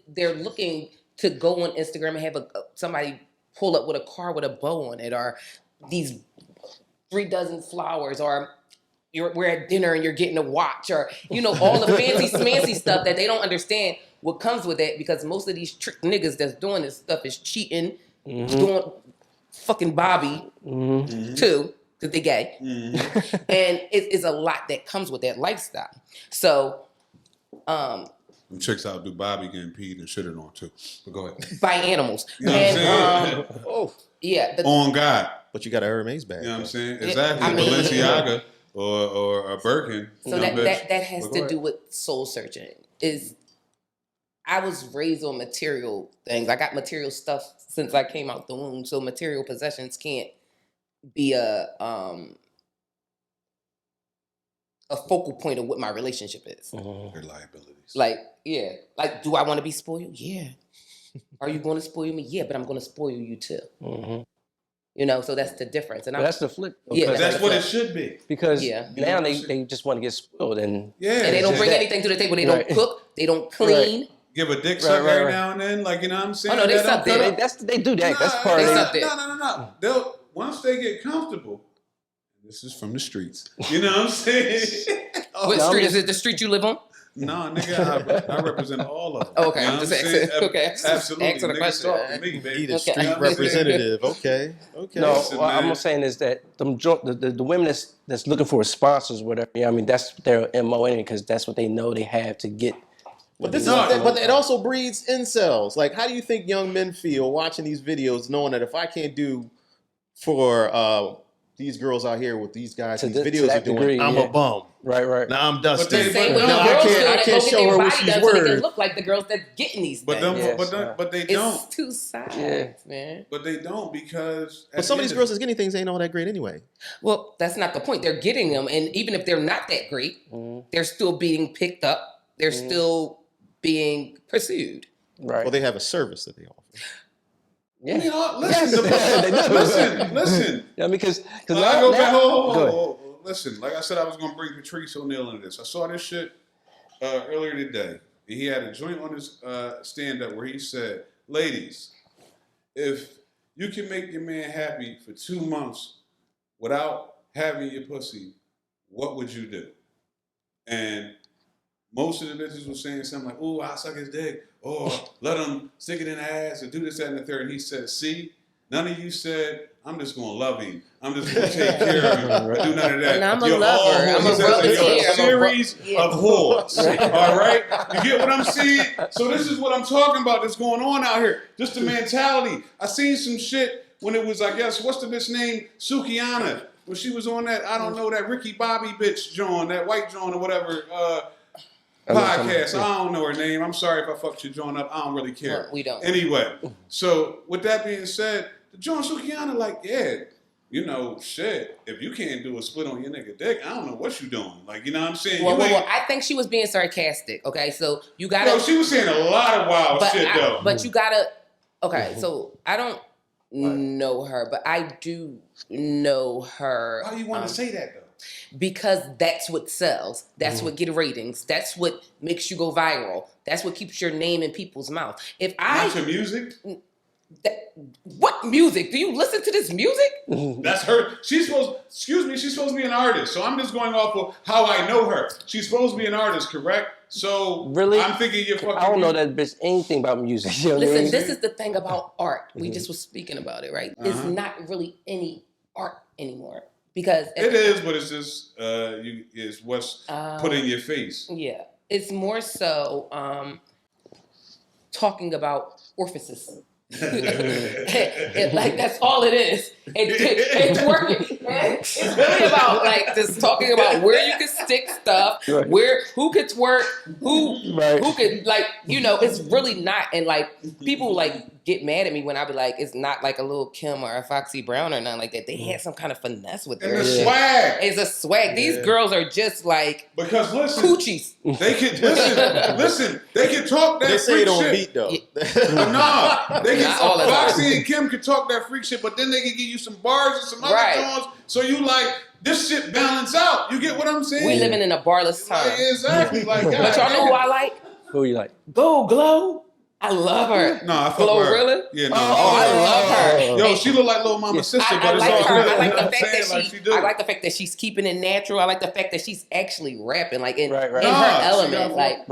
They're looking to go on Instagram and have somebody pull up with a car with a bow on it, or these 3 dozen flowers, or we're at dinner and you're getting a watch, or all the fancy smancy stuff that they don't understand what comes with that, because most of these trick niggas that's doing this stuff is cheating, doing fucking Bobby too, because they gay, and it is a lot that comes with that lifestyle. So, Them chicks out do Bobby getting peed and shitted on too. But go ahead. by animals. You know what I'm saying? On God. But you got a Hermes bag. You know what I'm saying? Exactly. I mean- Balenciaga or a Birkin. So that has to do with soul searching. I was raised on material things. I got material stuff since I came out the womb. So material possessions can't be a a focal point of what my relationship is. Their liabilities. Like, yeah. Like, do I want to be spoiled? Yeah. Are you going to spoil me? Yeah, but I'm going to spoil you too. You know, so that's the difference. And that's the flip. Yeah, that's what it should be. Because now they just want to get spoiled and they don't bring anything to the table. They don't cook. They don't clean. Give a dick suck every now and then, like, you know what I'm saying? Oh no, they suck there. They do that. That's part of it. No. They'll once they get comfortable. This is from the streets. You know what I'm saying? What street is it? The street you live on? No, nigga, I represent all of them. Oh, okay, you know I'm just saying? asking. Okay, Absolutely. Answer the question. Talk to me, baby. He the street representative. Okay. No, Listen, what I'm saying is that the women that's looking for sponsors, whatever. I mean, that's their MO in it because that's what they know they have to get. But but it also breeds incels. Like, how do you think young men feel watching these videos, knowing that if I can't do for these girls out here with these guys, these videos are doing, I'm a bum. Right. Now I'm dusty. I can't show her what she's worth. They can look like the girls that's getting these things. But they don't. It's two sides, man. But they don't because. But some of these girls that's getting things ain't all that great anyway. Well, that's not the point. They're getting them, and even if they're not that great, they're still being picked up. They're still being pursued. Right. Well, they have a service that they offer. Yeah. You know, listen. Yeah, because I go back. Listen, like I said, I was going to bring Patrice O'Neal into this. I saw this shit earlier today. He had a joint on his stand-up where he said, ladies, if you can make your man happy for 2 months without having your pussy, what would you do? And most of the bitches were saying something like, "Ooh, I'll suck his dick," or "Let him stick it in the ass," or do this, that, and the third. And he said, "See, none of you said I'm just gonna love him. I'm just gonna take care of him. Or do none of that. And I'm a lover. I'm a series of whores. All right, you get what I'm saying? So this is what I'm talking about. That's going on out here. Just the mentality. I seen some shit when it was, I guess, what's the bitch name? Sukiana. When she was on that, I don't know, that Ricky Bobby bitch John, that white John or whatever. Podcast. I don't know her name. I'm sorry if I fucked your joint up. I don't really care. No, we don't. Anyway, so with that being said, the John Sukiana, like, yeah, you know, shit. If you can't do a split on your nigga dick, I don't know what you doing. Like, you know what I'm saying? Well, I think she was being sarcastic. Okay, so you gotta. No, she was saying a lot of wild shit though. But you gotta. Okay, so I don't know her, but I do know her. Why do you want to say that though? Because that's what sells. That's what gets ratings. That's what makes you go viral. That's what keeps your name in people's mouth. Not your music? What music? Do you listen to this music? That's her. She's supposed to be an artist. So I'm just going off of how I know her. She's supposed to be an artist, correct? So really, I'm thinking you're fucking. I don't know that bitch anything about music. You know Listen, what I mean? this is the thing about art. We just was speaking about it, right? It's not really any art anymore. Because it is, but it's just it's what's put in your face. Yeah, it's more so talking about orifices. Like that's all it is. It's working. It's really about like just talking about where you can stick stuff, who can twerk, who can like it's really not. And like people like get mad at me when I be like, it's not like a Lil Kim or a Foxy Brown or nothing like that. They had some kind of finesse with their shit. Swag. It's a swag. These girls are just like because listen, coochies. They can listen. They can talk that. They say freak it on shit. beat though. Nah, they can. Foxy time. and Kim can talk that freak shit, but then they can give you some bars and some other songs. So you like this shit balance out. You get what I'm saying? We living in a barless time. Like, exactly. Like, but y'all know who I like? Who you like? Go Glow. I love her. No, I fuck Glow, with her. really? Yeah, no. I love her. Yo, she look like Lil Mama's sister, but it's like all her. good. I like the You know fact what I'm that saying? I like the fact that she's keeping it natural. I like the fact that she's actually rapping, like in her Nah, element. Like,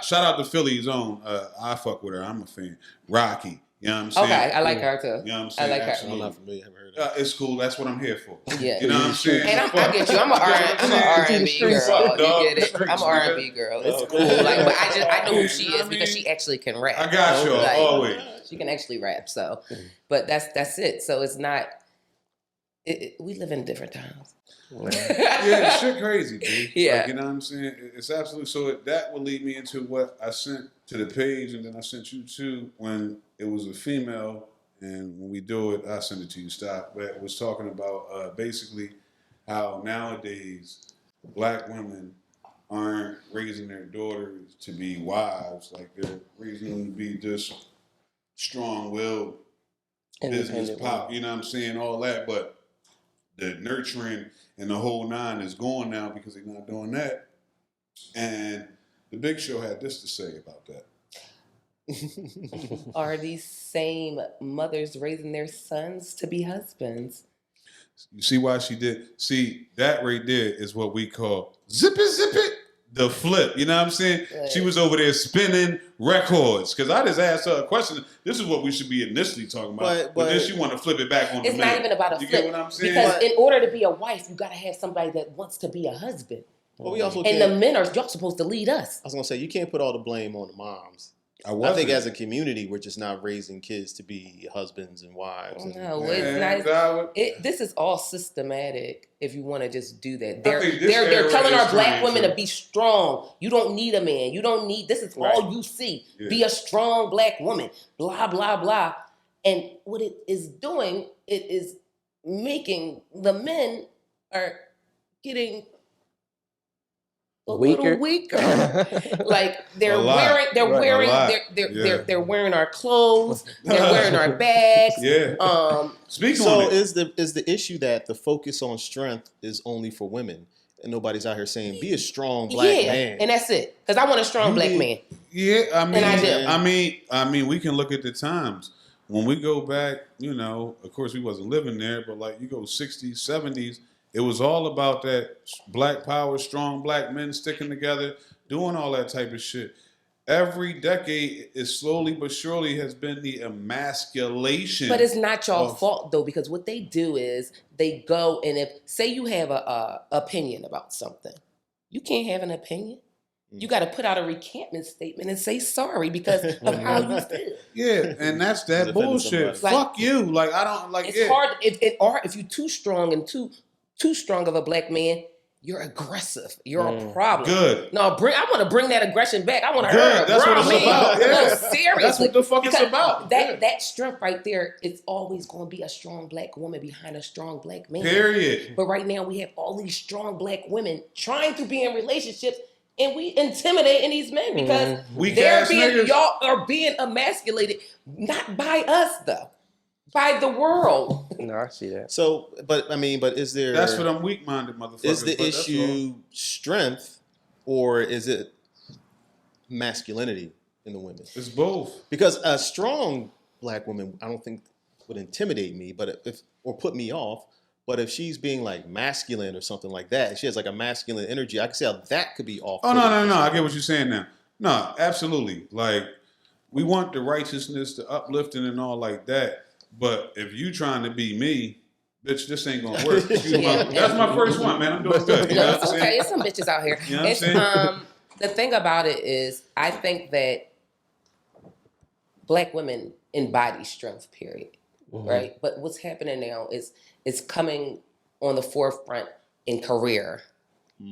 shout out to Philly's own. I fuck with her. I'm a fan. Rocky. You know what I'm saying? Okay, I like her too. You know what I'm saying? I like her. Absolutely. I'm not familiar. I haven't heard of It's cool. That's what I'm here for. Yeah. You know what I'm saying? And I get you. I'm an R&B girl. You get it? I'm an R&B girl. It's cool. Like, but I know who she is because she actually can rap. I got you always. She can actually rap. So, but that's it. So it's not. We live in different times. Yeah, shit crazy, dude. Yeah. Like, you know what I'm saying? It's absolutely. So that will lead me into what I sent to the page, and then I sent you to when it was a female. And when we do it, I'll send it to you. Stop. But it was talking about basically how nowadays black women aren't raising their daughters to be wives. Like they're raising them to be just strong-willed, business pop. You know what I'm saying? All that, but the nurturing and the whole nine is gone now because they're not doing that. And the Big Show had this to say about that. Are these same mothers raising their sons to be husbands? You see why she did? See, that right there is what we call zip it, the flip. You know what I'm saying? Right. She was over there spinning records. Because I just asked her a question. This is what we should be initially talking about. But then she want to flip it back on the man. It's not even about a flip. You get what I'm saying? Because in order to be a wife, you got to have somebody that wants to be a husband. But we also and the men are y'all supposed to lead us. I was going to say, you can't put all the blame on the moms. I think as a community, we're just not raising kids to be husbands and wives. No, it's not. This is all systematic. If you want to just do that, they're telling our black women to be strong. You don't need a man. You don't need. This is all you see. Yeah. Be a strong black woman. Blah blah blah. And what it is doing, it is making the men are getting weaker. Like they're wearing our clothes, they're wearing our bags. Yeah. Speak so on it. is the issue that the focus on strength is only for women and nobody's out here saying be a strong black man? And that's it. Because I want a strong black man. Yeah, I mean, and I mean, we can look at the times. When we go back, of course we wasn't living there, but like you go 60s, 70s, it was all about that black power, strong black men sticking together, doing all that type of shit. Every decade is slowly but surely has been the emasculation. But it's not y'all fault though, because what they do is they go and say you have a opinion about something, you can't have an opinion. You got to put out a recantment statement and say sorry because of how you feel. Yeah, and that's that bullshit. Fuck you. Like I don't like. It's hard. If you're too strong and too strong of a black man, you're aggressive. You're a problem. Good. No, I want to bring that aggression back. I want to hurt. That's what it's about. Yeah. No, seriously. That's what the fuck it's about. That strength right there is always going to be a strong black woman behind a strong black man. Period. But right now we have all these strong black women trying to be in relationships, and we intimidating these men because y'all are being emasculated, not by us though. By the world. No, I see that. So, but is there... That's what I'm weak-minded, motherfucker. Is the issue strength or is it masculinity in the women? It's both. Because a strong black woman, I don't think would intimidate me, or put me off. But if she's being like masculine or something like that, she has like a masculine energy, I can see how that could be off. Oh, no. I get what you're saying now. No, absolutely. Like, we want the righteousness, the uplifting and all like that. But if you trying to be me, bitch, this ain't gonna work. That's my first one, man. I'm doing good. You know what I'm saying? Okay, it's some bitches out here. You know what I'm saying? The thing about it is, I think that black women embody strength, period. Mm-hmm. Right? But what's happening now is it's coming on the forefront in career,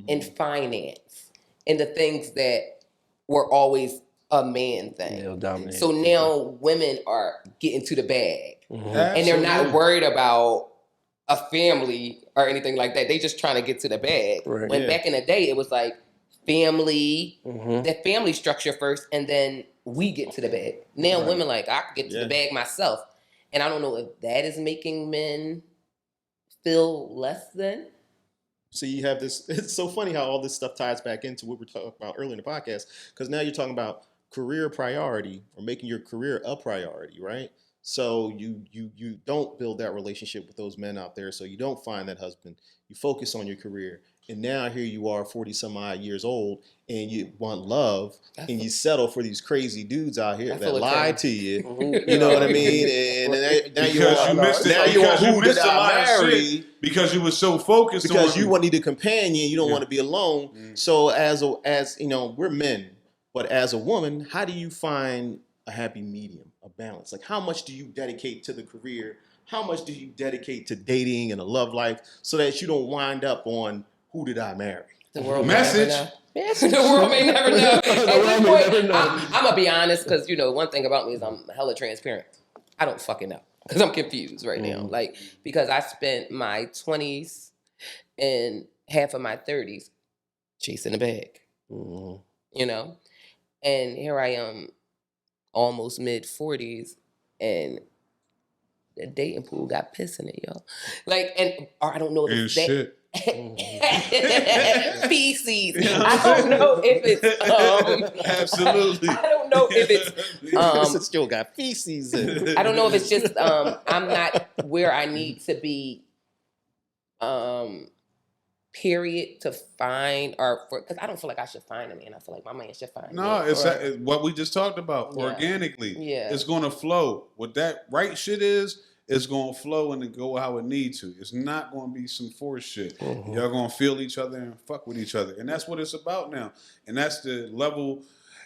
in finance, in the things that were always a man thing. So now women are getting to the bag. Mm-hmm. And they're not worried about a family or anything like that. They just trying to get to the bag. Right. When back in the day, it was like family, that family structure first, and then we get to the bag. Now women like, I can get to the bag myself. And I don't know if that is making men feel less than. So you have this, it's so funny how all this stuff ties back into what we were talking about earlier in the podcast, because now you're talking about career priority or making your career a priority, right? So you don't build that relationship with those men out there. So you don't find that husband. You focus on your career. And now here you are 40 some odd years old and you want love and you settle for these crazy dudes out here that lie to you. You know what I mean? And now you missed a lot of shit because you were so focused because you need a companion. You don't want to be alone. So as we're men, but as a woman, how do you find a happy medium, a balance? Like how much do you dedicate to the career? How much do you dedicate to dating and a love life so that you don't wind up on who did I marry? The world message. The world may never know. At this point, I'm gonna be honest because one thing about me is I'm hella transparent. I don't fucking know because I'm confused right now. Like because I spent my 20s and half of my 30s chasing the bag, Mhm. you know? And here I am, almost mid-40s, and the dating pool got piss in it, yo. Like, or I don't know if And it's that. shit. Feces. You know what I I'm don't saying? know if it's Absolutely. I don't know if it's This still got feces in it. I don't know if it's just I'm not where I need to be period to find or for because I don't feel like I should find a man. I feel like my man should find No, me. it's what we just talked about Yeah. organically. Yeah. It's going to flow. What that right shit is, it's going to flow and go how it needs to. It's not going to be some forced shit. Mhm. Y'all going to feel each other and fuck with each other. And that's what it's about now. And that's the level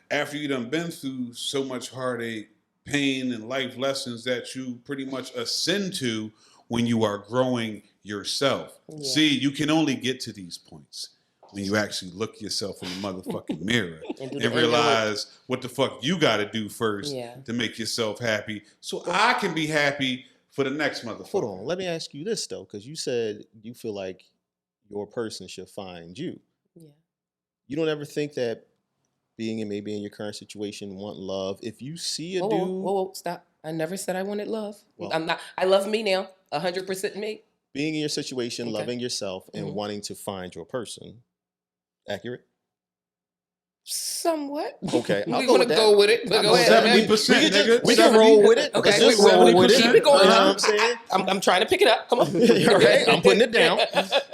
after you done been through so much heartache, pain, and life lessons that you pretty much ascend to when you are growing yourself. Yeah. See, you can only get to these points when you actually look yourself in the motherfucking mirror And and realize what the fuck you got to do first Yeah. to make yourself happy so I can be happy for the next motherfucker. Hold on. Let me ask you this, though, because you said you feel like your person should find you. Yeah. You don't ever think that being in maybe in your current situation, want love, if you see a Whoa, dude... whoa, stop. I never said I wanted love. Well- I'm not. I love me now. 100% me. Being in your situation, Okay. loving yourself, and Mhm. wanting to find your person. Accurate? Somewhat. Okay, I'll We go want with to that. go with it. But go ahead. 70%, nigga. We can roll with it. Okay, Let's just we- roll with it. keep it going. You know what I'm saying? I'm trying to pick it up. Come on. Okay, I'm putting it down.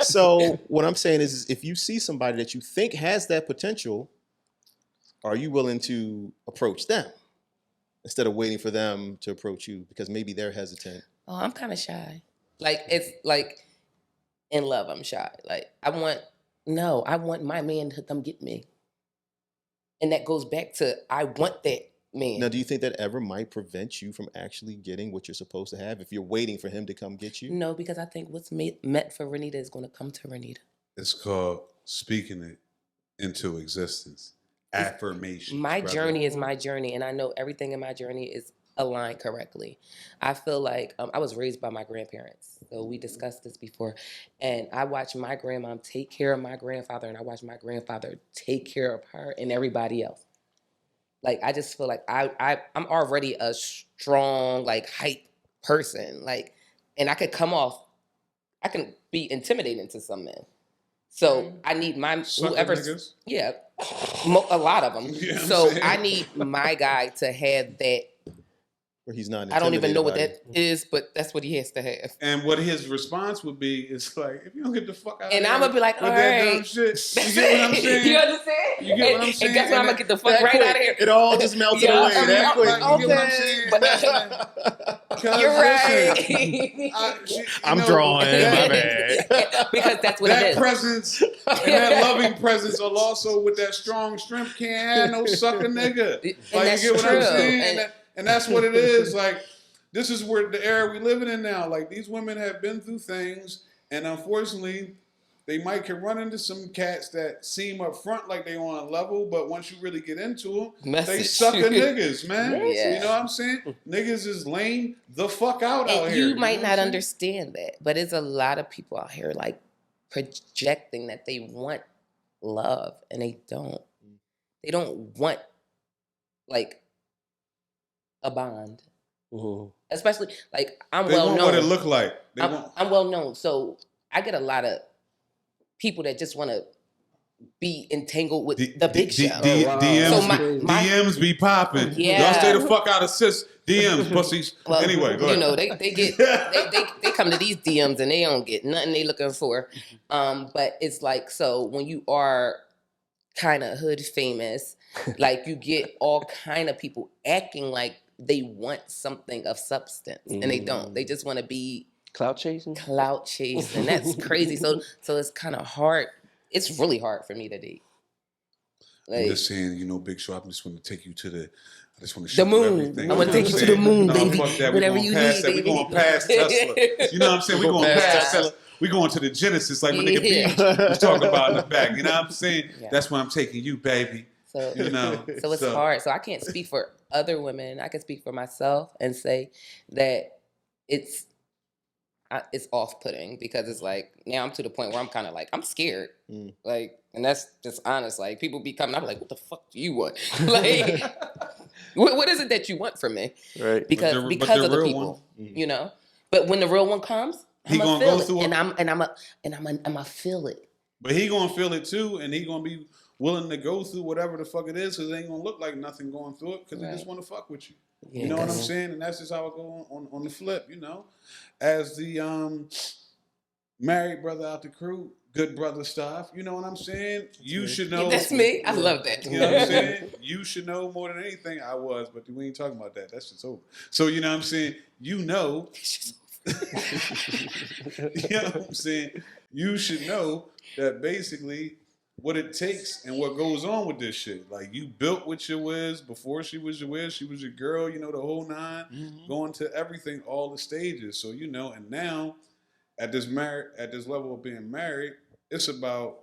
So what I'm saying is if you see somebody that you think has that potential, are you willing to approach them instead of waiting for them to approach you because maybe they're hesitant? Oh, I'm kind of shy. Like it's like in love, I'm shy. Like I want my man to come get me. And that goes back to I want that man. Now, do you think that ever might prevent you from actually getting what you're supposed to have if you're waiting for him to come get you? No, because I think what's meant for Renita is going to come to Renita. It's called speaking it into existence. Affirmation. My journey is my journey, and I know everything in my journey is aligned correctly. I feel like I was raised by my grandparents, so we discussed this before, and I watched my grandma take care of my grandfather, and I watched my grandfather take care of her and everybody else. Like I just feel like I'm already a strong, like hype person, like, and I can be intimidating to some men. So I need my Sucker whoever, niggas. yeah, a lot of them. You know what I'm So saying? I need my guy to have that. Or he's not I don't even know what intimidated that is, but that's what he has to have. And what his response would be is like, if you don't get the fuck out And of here I'm gonna be like, with all that dumb right. shit, you get what I'm saying? You understand? You get what I'm saying? And guess what? I'm gonna get the fuck That right quick. out of here. It all just melted Yeah, away. I mean, That quick. like, you get what I'm Okay. saying? But Because you're listen, right. I'm drawing. My bad. Because that's what it that is. presence and that loving presence, will also with that strong strength, can't have no sucker nigga. And Like that's you get what true. I'm saying? And that's what it is. Like this is where the era we living in now. Like these women have been through things, and unfortunately, they might can run into some cats that seem up front like they on a level, but once you really get into them, they Message. sucker niggas, man. Yeah. You know what I'm saying? Niggas is lame the fuck out And here. you might know what not I'm saying? understand that, but there's a lot of people out here like projecting that they want love, and they don't. They don't want like a bond, Mhm. especially like I'm They well want known. what it look like. They want. I'm well known, so I get a lot of people that just want to be entangled with the big show. DMs, So DMs be popping. Yeah. Y'all stay the fuck out of sis DMs, pussies. Well, Anyway, go ahead. you know, they get they come to these DMs and they don't get nothing they looking for. But it's like, so when you are kind of hood famous, like you get all kind of people acting like they want something of substance, and they don't. They just want to be Clout chasing? clout chasing. That's crazy. So it's kind of hard. It's really hard for me to date. I'm Like, just saying, you know, Big Show, I just want to take you to the. I just want to show the you moon. everything. I want to You know take you what to the I'm moon, saying? baby. No, fuck that. Whatever we you going past need, that. baby. We going past Tesla. You know what I'm saying? We going past Tesla. We going to the Genesis, like my nigga Yeah. B was talking about in the back. You know what I'm saying? Yeah. That's where I'm taking you, baby. So You know. So it's hard. So I can't speak for other women. I can speak for myself and say that it's off-putting because it's like now I'm to the point where I'm kind of like I'm scared, like, and that's just honest. Like people be coming, I'm like, what the fuck do you want? Like, what is it that you want from me? Right. Because the of the real people, you know. But when the real one comes, He I'm gonna gonna go feel through it, it. and I'm gonna feel it. But he gonna feel it too, and he gonna be willing to go through whatever the fuck it is, because it ain't gonna look like nothing going through it, because he just want to fuck with you. Yeah, You know what I'm saying? And that's just how it go on the flip. You know, as the married brother out the crew, good brother stuff. You know what I'm saying? You should know. That's me. I love that. You know what I'm saying? You should know more than anything. I was, but we ain't talking about that. That's just over. So you know what I'm saying? You know. You know what I'm saying? You should know that basically what it takes and what goes on with this shit. Like you built with your whiz before she was your whiz. She was your girl, you know, the whole nine, going to everything, all the stages. So, you know, and now at this level of being married, it's about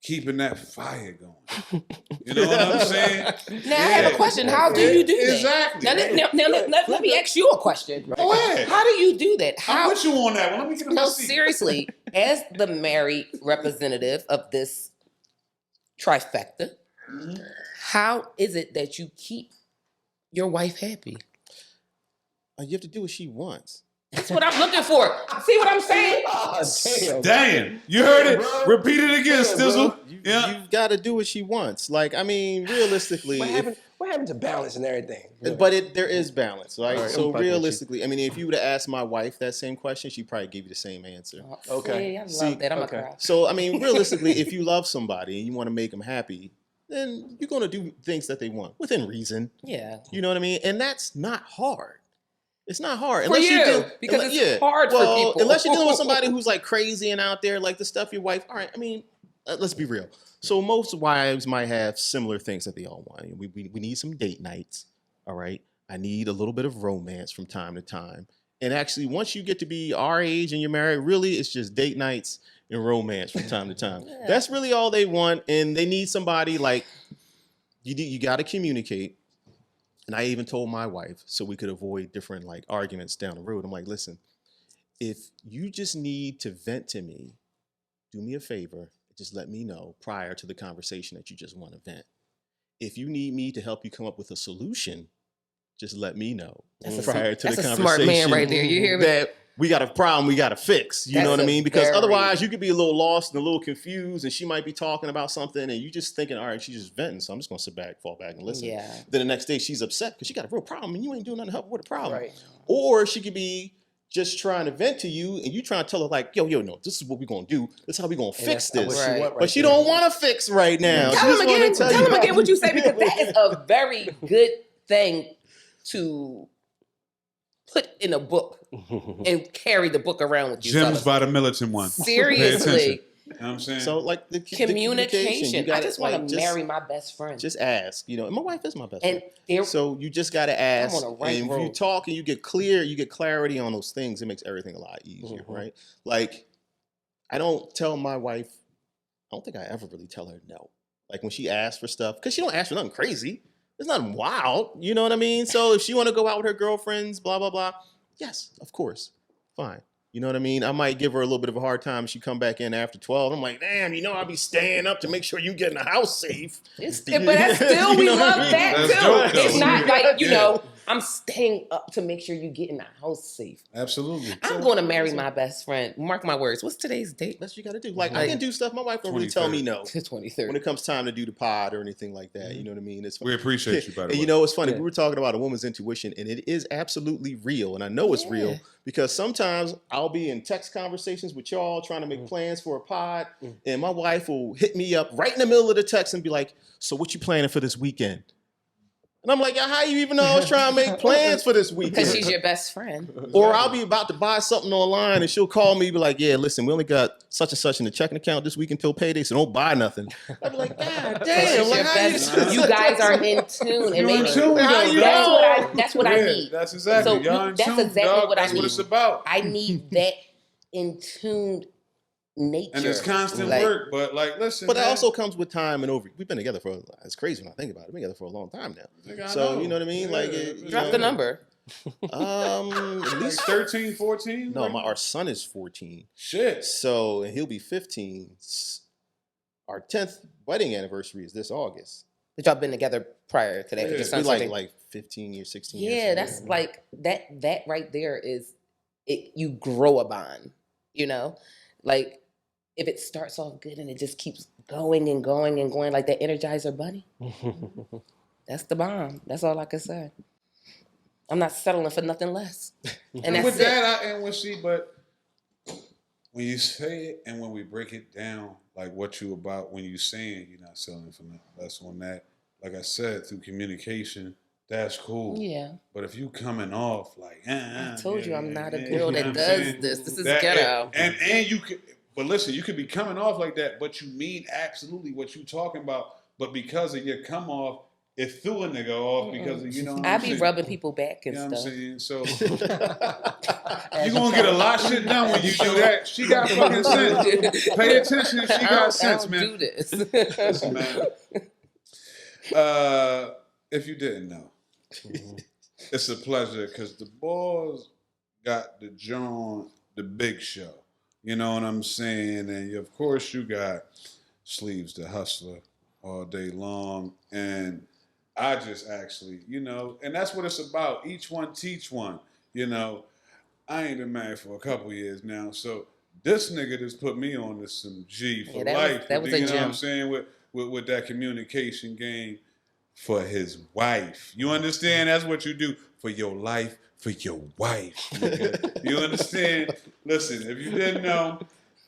keeping that fire going. You know what I'm saying? Now I have a question. How do you do that? Exactly. Now, let me ask you a question. Go ahead. How do you do that? I'll put you on that one. Let me get in my No, seat. seriously. As the married representative of this trifecta, how is it that you keep your wife happy? You have to do what she wants. That's what I'm looking for. See what I'm saying? Oh, Damn. You heard it. Repeat it again, Stizzle. You've got to do what she wants. Like, I mean, realistically, what happened to balance and everything? but there is balance, right? All right, So I'm fucking with realistically, I mean, if you would have asked my wife that same question, she'd probably give you the same answer. Okay. See, I love that. I'm a cry. So, I mean, realistically, if you love somebody and you want to make them happy, then you're going to do things that they want within reason. Yeah. You know what I mean? And that's not hard. It's not hard. For you, because it's hard for people. Unless you're dealing with somebody who's like crazy and out there, like the stuff your wife, all right, I mean, let's be real. So most wives might have similar things that they all want. We need some date nights, all right? I need a little bit of romance from time to time. And actually, once you get to be our age and you're married, really, it's just date nights and romance from time to time. Yeah. That's really all they want. And they need somebody like, you got to communicate. And I even told my wife so we could avoid different like arguments down the road. I'm like, listen, if you just need to vent to me, do me a favor, just let me know prior to the conversation that you just want to vent. If you need me to help you come up with a solution, just let me know prior to the conversation. That's a smart man right there. You hear me? That we got a problem we got to fix. You know what I mean? Because otherwise you could be a little lost and a little confused and she might be talking about something and you just thinking, all right, she's just venting. So I'm just going to sit back, fall back and listen. Yeah. Then the next day she's upset because she got a real problem and you ain't doing nothing to help her with the problem. Right. Or she could be just trying to vent to you and you trying to tell her like, yo, no, this is what we're going to do. This is how we're going to fix this. Right. But she don't want to fix right now. Tell him again what you say, because that is a very good thing to put in a book and carry the book around with you. Gems by the Militant One. Seriously. You know what I'm saying? So like the Communication. I just want to marry my best friend. Just ask, you know, and my wife is my best friend. And so you just got to ask. I'm on the right and road. if you talk and you get clear, you get clarity on those things, it makes everything a lot easier, right? Like, I don't tell my wife, I don't think I ever really tell her no. Like when she asks for stuff, because she don't ask for nothing crazy. There's nothing wild, you know what I mean? So if she want to go out with her girlfriends, blah, blah, blah, yes, of course, fine. You know what I mean? I might give her a little bit of a hard time if she come back in after 12. I'm like, damn, you know, I'll be staying up to make sure you get in the house safe. But that's still, we love that That's too. dope, though. It's not like, you know, I'm staying up to make sure you get in the house safe. Absolutely. I'm going to marry my best friend. Mark my words. What's today's date? That's what you got to do. Like, I can do stuff. My wife don't really tell me no. The 23rd. When it comes time to do the pod or anything like that, you know what I mean? It's We appreciate you, by the way. And you know, it's funny. We were talking about a woman's intuition, and it is absolutely real. And I know it's real because sometimes I'll be in text conversations with y'all trying to make plans for a pod, and my wife will hit me up right in the middle of the text and be like, so what you planning for this weekend? And I'm like, how you even know I was trying to make plans for this weekend? Because she's your best friend. Or I'll be about to buy something online and she'll call me and be like, yeah, listen, we only got such and such in the checking account this week until payday, so don't buy nothing. I'd be like, God damn. Like, You guys are in tune. And maybe that's what I need. That's exactly. So Y'all in that's tune, exactly dog. what I That's need. what it's about. I need that in tuned nature. And it's constant Like, work, but like, listen. But it man. also comes with time and over. We've been together it's crazy when I think about it. We've been together for a long time now. Nigga, I So, know. you know what I mean? Yeah. Like, Drop the number. At Like least 13, 14? No, Like, our son is 14. shit. So, and he'll be 15. Our 10th wedding anniversary is this August. But y'all been together prior to that. Yeah. Your We son's like 15 years, 16 years. yeah, that's like that right there is it. You grow a bond, you know, like if it starts off good and it just keeps going and going and going, like that Energizer Bunny. That's the bomb. That's all I can say. I'm not settling for nothing less. And that's with it. that, I and see, but when you say it and when we break it down, like what you about when you saying you're not selling for nothing less on that, like I said, through communication, that's cool. Yeah. But if you coming off like, I told you I'm not a you girl know that what I'm does saying? this. This is That- ghetto. And you could, but listen, you could be coming off like that, but you mean absolutely what you talking about. But because of your come off, it threw a nigga off because of, you know what I I'm be saying? rubbing people back and You know what I'm stuff. saying? So you gonna get a lot of shit done when you do that. She got fucking sense. Pay attention. She got sense, I don't man. do this. Listen, man. If you didn't know, it's a pleasure because the boys got the big show. You know what I'm saying? And of course, you got Sleeves the Hustler all day long. And I just actually, you know, and that's what it's about. Each one teach one. You know, I ain't been married for a couple years now, so this nigga just put me on to some G for life. That was you a know what I'm gem. saying? With that communication game for his wife. You understand? That's what you do for your life, for your wife. Nigga. You understand? Listen, if you didn't know,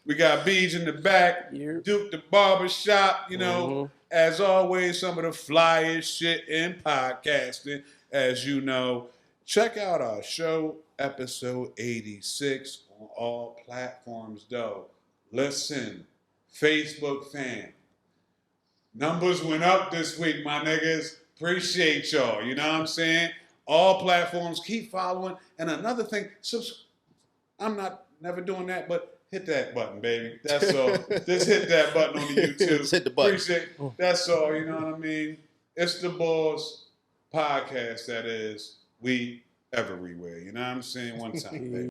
we got Beej in the back, Duke the barbershop, you know. As always, some of the flyest shit in podcasting, as you know. Check out our show, episode 86, on all platforms, though. Listen, Facebook fan. Numbers went up this week, my niggas. Appreciate y'all. You know what I'm saying? All platforms, keep following. And another thing, I'm not never doing that, but hit that button, baby. That's all. Just hit that button on the YouTube. Just hit the button. Appreciate. That's all. You know what I mean? It's the Boss podcast. That is, we everywhere. You know what I'm saying? One time, baby.